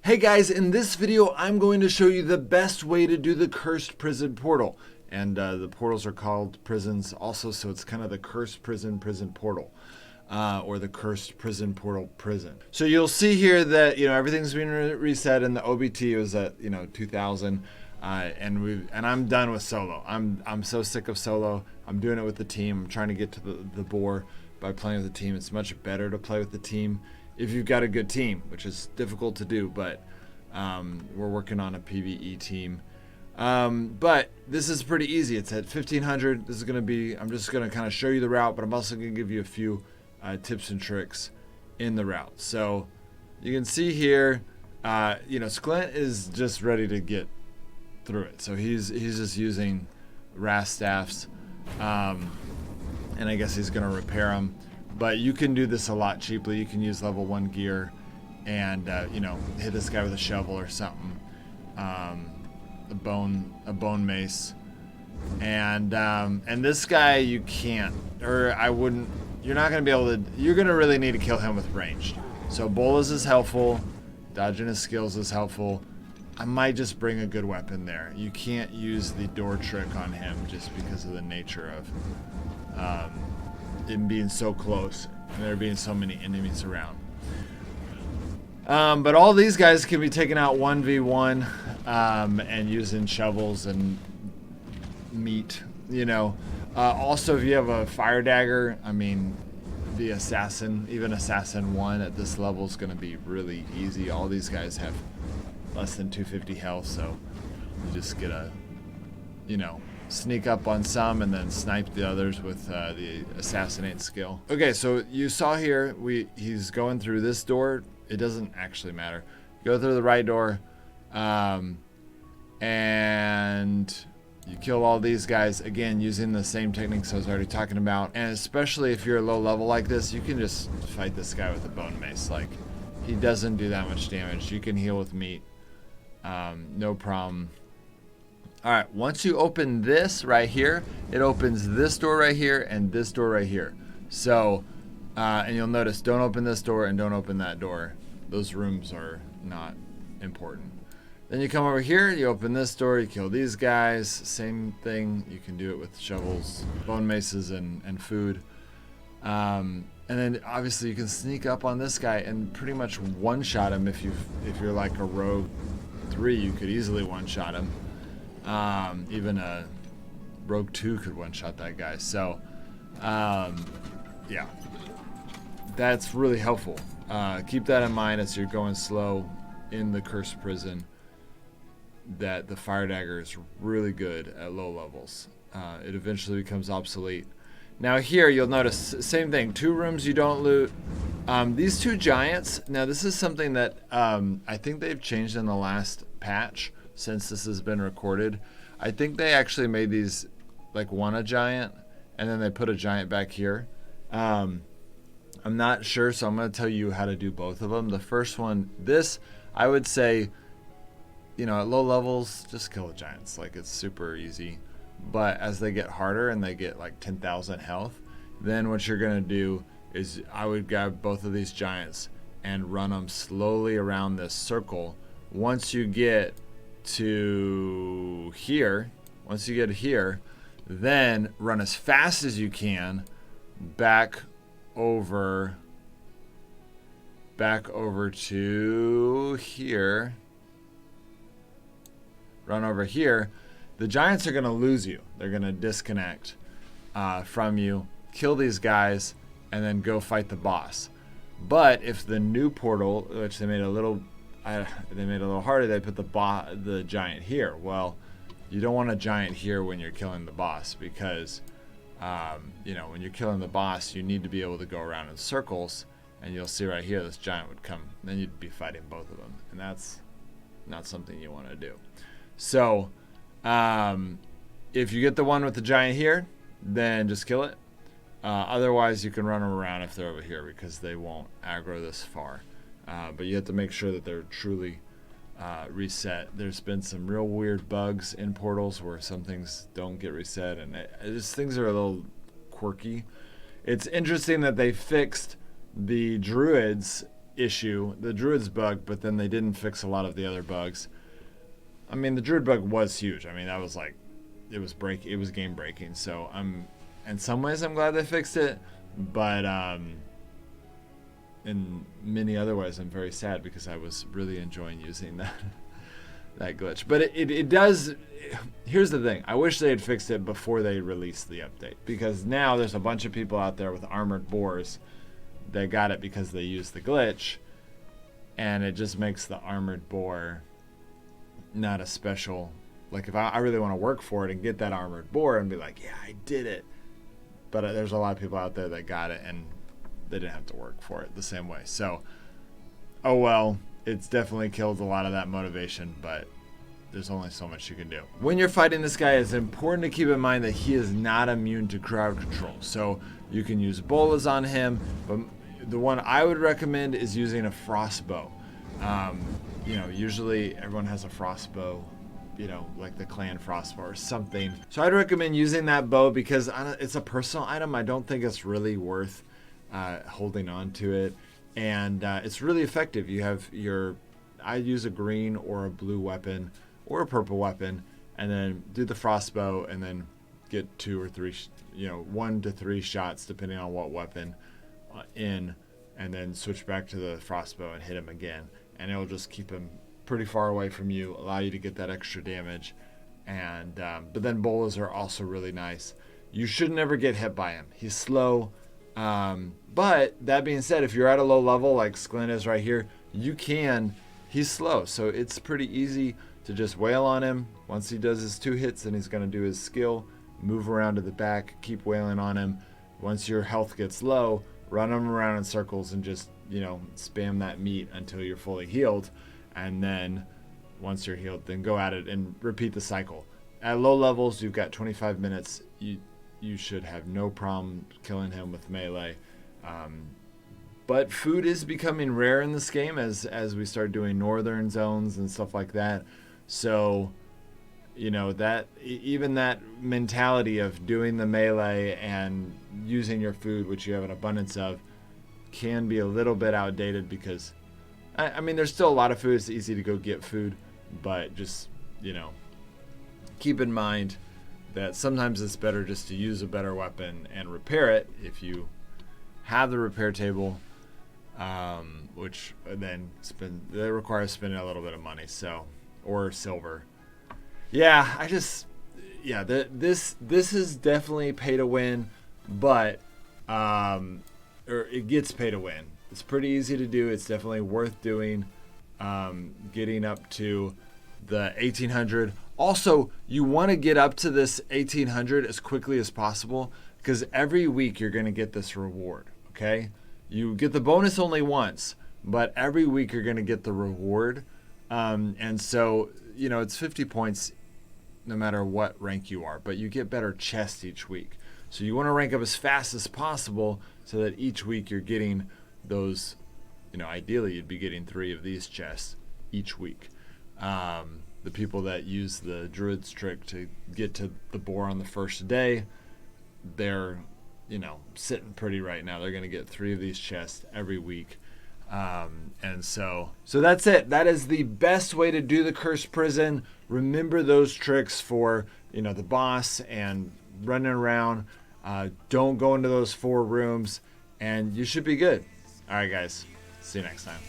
Hey guys, in this video I'm going to show you the best way to do the cursed prison portal. And the portals are called prisons also, so it's kind of the cursed prison portal. Or the cursed prison portal prison. So you'll see here that everything's been reset, and the OBT was at 2000, and I'm done with solo. I'm so sick of solo. I'm doing it with the team. I'm trying to get to the boar by playing with the team. It's much better to play with the team if you've got a good team, which is difficult to do, but we're working on a PvE team. But this is pretty easy. It's at 1500. This is going to be, I'm just going to kind of show you the route, but I'm also going to give you a few tips and tricks in the route. So you can see here, Sklint is just ready to get through it. So he's just using Rast staffs, and I guess he's going to repair them. But you can do this a lot cheaply. You can use level 1 gear and hit this guy with a shovel or something, a bone mace, and this guy you can't, or I wouldn't. You're not going to be able to. You're going to really need to kill him with ranged. So bolas is helpful. Dodging his skills is helpful. I might just bring a good weapon there. You can't use the door trick on him just because of the nature of him being so close and there being so many enemies around. But all these guys can be taken out 1v1 and using shovels and meat, Also, if you have a fire dagger, I mean, the assassin, even assassin 1 at this level is going to be really easy. All these guys have less than 250 health, so you just get a, sneak up on some and then snipe the others with the assassinate skill. Okay, so you saw here, he's going through this door. It doesn't actually matter. Go through the right door, and you kill all these guys, again, using the same techniques I was already talking about. And especially if you're low level like this, you can just fight this guy with a bone mace. Like, he doesn't do that much damage. You can heal with meat, no problem. All right, once you open this right here, it opens this door right here and this door right here. So, and you'll notice, don't open this door and don't open that door. Those rooms are not important. Then you come over here, you open this door, you kill these guys. Same thing, you can do it with shovels, bone maces, and food. And then obviously you can sneak up on this guy and pretty much one-shot him. If you're like a rogue 3, you could easily one-shot him. Even a rogue 2 could one-shot that guy. So, yeah, that's really helpful. Keep that in mind as you're going slow in the cursed prison, that the fire dagger is really good at low levels. It eventually becomes obsolete. Now here you'll notice, same thing, 2 rooms you don't loot. These 2 giants, now this is something that I think they've changed in the last patch since this has been recorded. I think they actually made these like a giant, and then they put a giant back here. I'm not sure, so I'm going to tell you how to do both of them. The first one, this, I would say, at low levels, just kill the giants. Like, it's super easy. But as they get harder and they get like 10,000 health, then what you're going to do is I would grab both of these giants and run them slowly around this circle. Once you get to here, then run as fast as you can back over to here. Run over here. The giants are going to lose you. They're going to disconnect from you, kill these guys, and then go fight the boss. But if the new portal, which they made a little harder, they put the giant here. Well, you don't want a giant here when you're killing the boss, because when you're killing the boss, you need to be able to go around in circles, and you'll see right here this giant would come. Then you'd be fighting both of them, and that's not something you want to do. So if you get the one with the giant here, then just kill it. Otherwise, you can run them around if they're over here, because they won't aggro this far. But you have to make sure that they're truly reset. There's been some real weird bugs in portals where some things don't get reset, and things are a little quirky. It's interesting that they fixed the druids issue, the Druid's bug, but then they didn't fix a lot of the other bugs. I mean, the Druid bug was huge. I mean, that was like, it was game breaking. So in some ways I'm glad they fixed it, but in many other ways I'm very sad because I was really enjoying using that glitch. But it does. Here's the thing. I wish they had fixed it before they released the update, because now there's a bunch of people out there with armored boars that got it because they used the glitch, and it just makes the armored boar not a special. Like, if I really want to work for it and get that armored boar and be like, yeah, I did it. But there's a lot of people out there that got it and they didn't have to work for it the same way. So, oh well, it's definitely killed a lot of that motivation, but there's only so much you can do. When you're fighting this guy, it's important to keep in mind that he is not immune to crowd control. So you can use bolas on him, but the one I would recommend is using a frost bow. You know, usually everyone has a frost bow, you know, like the clan Frostborn or something. So I'd recommend using that bow because it's a personal item. I don't think it's really worth holding on to it. And it's really effective. You have I use a green or a blue weapon or a purple weapon, and then do the frostbow and then get 2 or 3, 1 to 3 shots depending on what weapon and then switch back to the frostbow and hit him again. And it'll just keep him pretty far away from you, allow you to get that extra damage. And but then bolas are also really nice. You should never get hit by him. He's slow. But that being said, if you're at a low level like Sklin is right here, he's slow. So it's pretty easy to just wail on him. Once he does his 2 hits, then he's going to do his skill, move around to the back, keep wailing on him. Once your health gets low, run him around in circles and just, spam that meat until you're fully healed. And then once you're healed, then go at it and repeat the cycle. At low levels, you've got 25 minutes. You should have no problem killing him with melee. But food is becoming rare in this game as we start doing northern zones and stuff like that. So, that even that mentality of doing the melee and using your food, which you have an abundance of, can be a little bit outdated because, I mean, there's still a lot of food. It's easy to go get food, but just, keep in mind that sometimes it's better just to use a better weapon and repair it if you have the repair table, which then that requires spending a little bit of money, or silver. Yeah, this is definitely pay to win, but or it gets pay to win. It's pretty easy to do. It's definitely worth doing. Getting up to the 1800. Also, you want to get up to this 1800 as quickly as possible because every week you're going to get this reward. Okay, you get the bonus only once, but every week you're going to get the reward. And so, it's 50 points no matter what rank you are, but you get better chests each week. So you want to rank up as fast as possible so that each week you're getting those, ideally you'd be getting 3 of these chests each week. The people that use the Druid's trick to get to the boar on the first day, they're, sitting pretty right now. They're going to get 3 of these chests every week. And so that's it. That is the best way to do the Cursed Prison. Remember those tricks for, the boss and running around. Don't go into those 4 rooms and you should be good. All right, guys. See you next time.